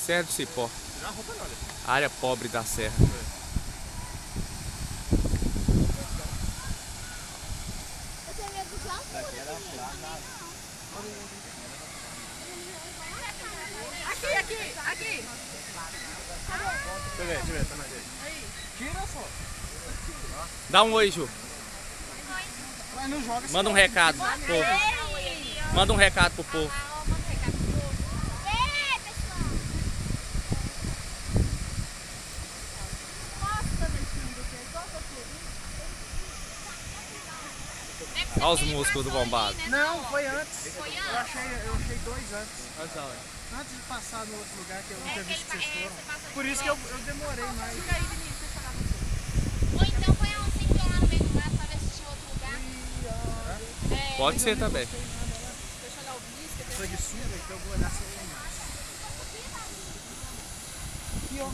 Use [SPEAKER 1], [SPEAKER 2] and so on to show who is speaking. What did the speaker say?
[SPEAKER 1] Serra do Cipó.
[SPEAKER 2] Não é roupa não, olha.
[SPEAKER 1] Área pobre da serra.
[SPEAKER 3] Eu tenho medo de altura. Aqui.
[SPEAKER 2] Deixa eu ver, tá na direita. Tira só.
[SPEAKER 1] Dá um oi, Ju.
[SPEAKER 2] Mas não joga assim.
[SPEAKER 1] Manda um recado pro povo. Manda um recado pro povo. Olha os músculos do bombado.
[SPEAKER 2] Não, foi antes. Eu achei 2 antes. Antes de passar no outro lugar que eu não tinha visto que vocês foram. Por isso que eu demorei mais.
[SPEAKER 3] Ou então põe um cinto lá no meio do mato pra ver se tinha outro lugar.
[SPEAKER 1] Pode ser também.
[SPEAKER 3] Deixa eu olhar o bisco.
[SPEAKER 2] Sanguessuga, então eu vou olhar se eu tenho mais. Aqui, ó.